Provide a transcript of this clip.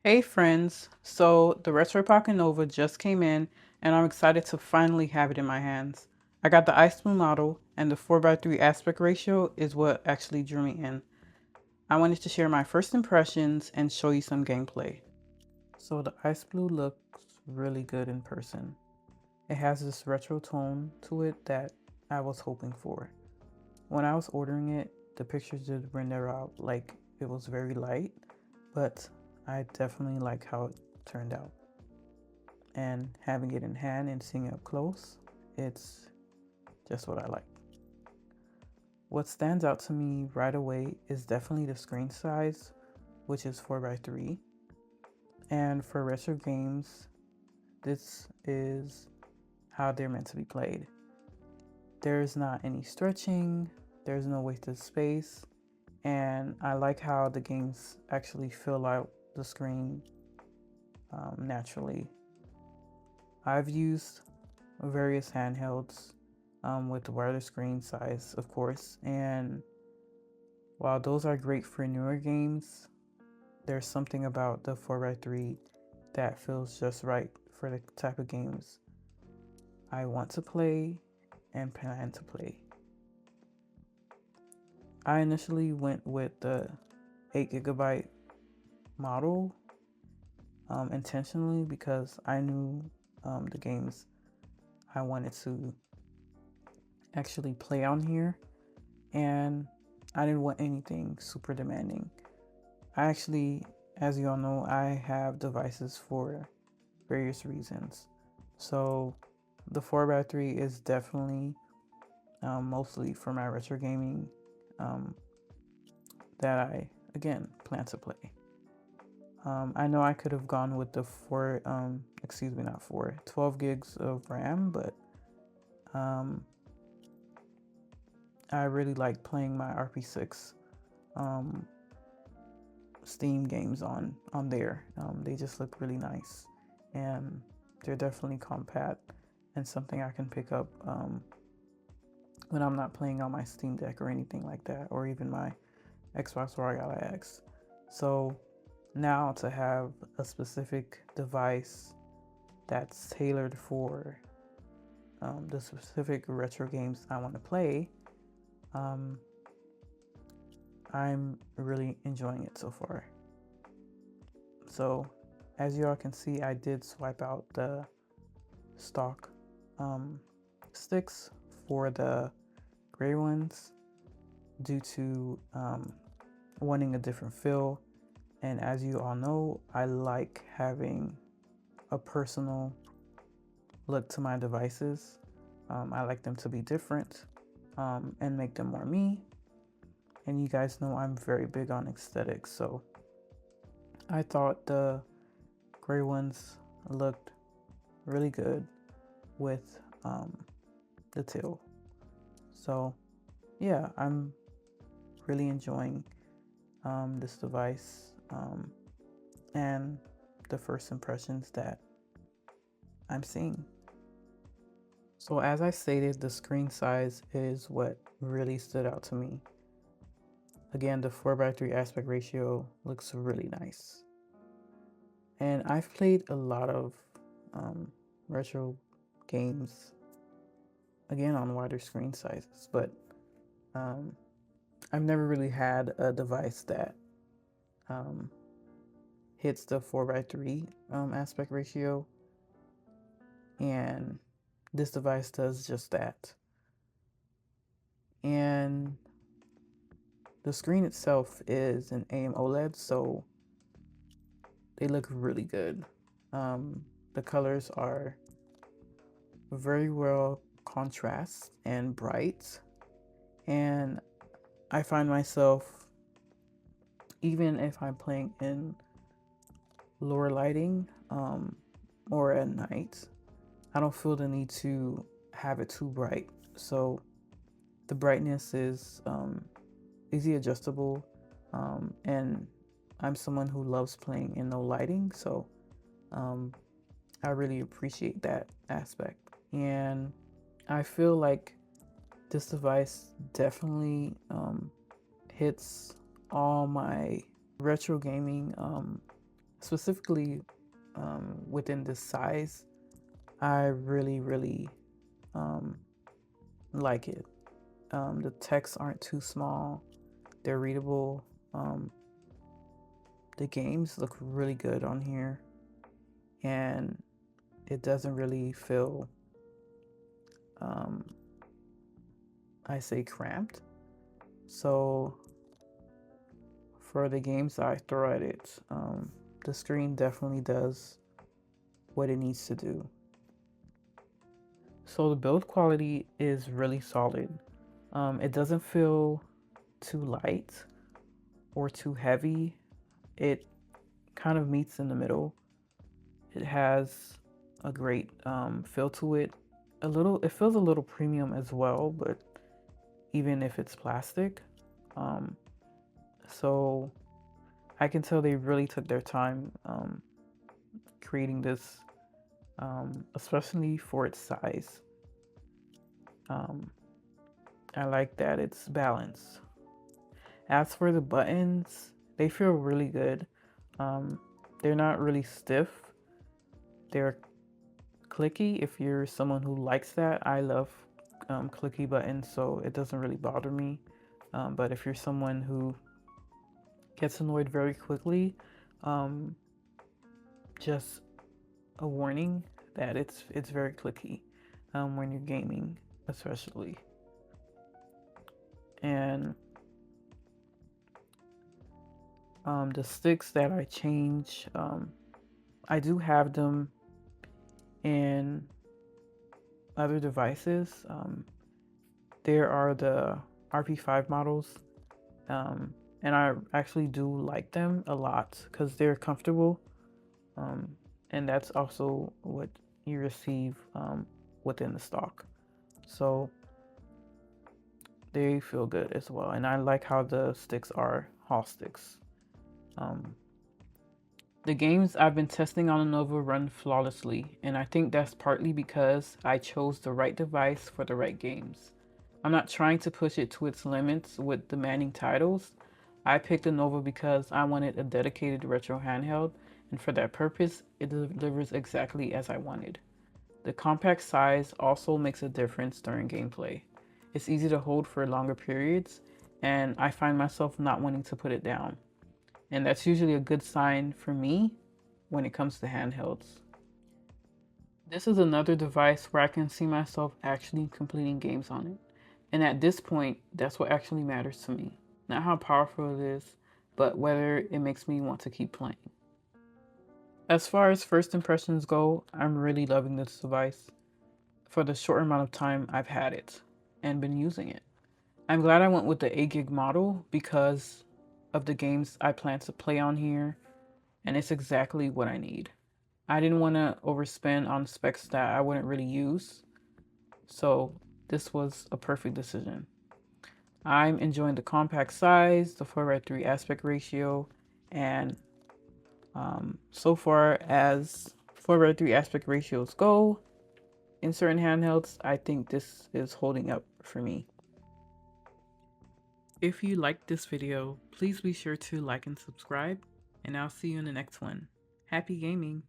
Hey friends, so the Retroid Pocket Nova just came in and I'm excited to finally have it in my hands. I got the ice blue model and the 4:3 aspect ratio is what actually drew me in. I wanted to share my first impressions and show you some gameplay. So the ice blue looks really good in person. It has this retro tone to it that I was hoping for. When I was ordering it, the pictures did render out like it was very light, but I definitely like how it turned out. And having it in hand and seeing it up close, it's just what I like. What stands out to me right away is definitely the screen size, which is 4:3. And for retro games, this is how they're meant to be played. There's not any stretching, there's no wasted space, and I like how the games actually fill out the screen naturally. I've used various handhelds with wider screen size, of course, and while those are great for newer games, there's something about the 4:3 that feels just right for the type of games I want to play and plan to play. I initially went with the 8 GB model intentionally because I knew the games I wanted to actually play on here, and I didn't want anything super demanding. I actually, as you all know, I have devices for various reasons. So the 4:3 is definitely mostly for my retro gaming that I, again, plan to play. I know I could have gone with the 12 gigs of RAM, but I really like playing my RP6 Steam games on there. They just look really nice, and they're definitely compact and something I can pick up when I'm not playing on my Steam Deck or anything like that, or even my Xbox Royale X. So now to have a specific device that's tailored for the specific retro games I want to play, I'm really enjoying it so far. So as you all can see, I did swipe out the stock sticks for the gray ones due to wanting a different feel. And as you all know, I like having a personal look to my devices. I like them to be different and make them more me. And you guys know I'm very big on aesthetics, so I thought the gray ones looked really good with the teal. So yeah, I'm really enjoying this device and the first impressions that I'm seeing. So as I stated, the screen size is what really stood out to me. Again, the 4:3 aspect ratio looks really nice. And I've played a lot of retro games, again on wider screen sizes, but I've never really had a device that hits the 4:3 aspect ratio, and this device does just that. And the screen itself is an AMOLED, so they look really good. The colors are very well contrast and bright, and I find myself, even if I'm playing in lower lighting or at night, I don't feel the need to have it too bright. So the brightness is easy adjustable, and I'm someone who loves playing in no lighting, so I really appreciate that aspect. And I feel like this device definitely hits all my retro gaming specifically within this size, I really like it. The texts aren't too small, they're readable. The games look really good on here, and it doesn't really feel, I say, cramped. So for the games I throw at it, the screen definitely does what it needs to do. So the build quality is really solid. It doesn't feel too light or too heavy. It kind of meets in the middle. It has a great feel to it. It feels a little premium as well, but even if it's plastic. So I can tell they really took their time creating this, especially for its size. I like that it's balanced. As for the buttons, they feel really good. They're not really stiff. They're clicky if you're someone who likes that. I love clicky buttons, so it doesn't really bother me. But if you're someone who gets annoyed very quickly, just a warning that it's very clicky when you're gaming, especially. And the sticks that I change, I do have them in other devices. There are the RP5 models, and I actually do like them a lot because they're comfortable, and that's also what you receive within the stock. So they feel good as well, and I like how the sticks are Hall sticks. The games I've been testing on the Nova run flawlessly, and I think that's partly because I chose the right device for the right games. I'm not trying to push it to its limits with demanding titles. I picked the Nova because I wanted a dedicated retro handheld, and for that purpose, it delivers exactly as I wanted. The compact size also makes a difference during gameplay. It's easy to hold for longer periods, and I find myself not wanting to put it down. And that's usually a good sign for me when it comes to handhelds. This is another device where I can see myself actually completing games on it. And at this point, that's what actually matters to me. Not how powerful it is, but whether it makes me want to keep playing. As far as first impressions go, I'm really loving this device for the short amount of time I've had it and been using it. I'm glad I went with the 8 gig model because of the games I plan to play on here, and it's exactly what I need. I didn't want to overspend on specs that I wouldn't really use, so this was a perfect decision. I'm enjoying the compact size, the 4:3 aspect ratio, and so far as 4:3 aspect ratios go, in certain handhelds, I think this is holding up for me. If you liked this video, please be sure to like and subscribe, and I'll see you in the next one. Happy gaming!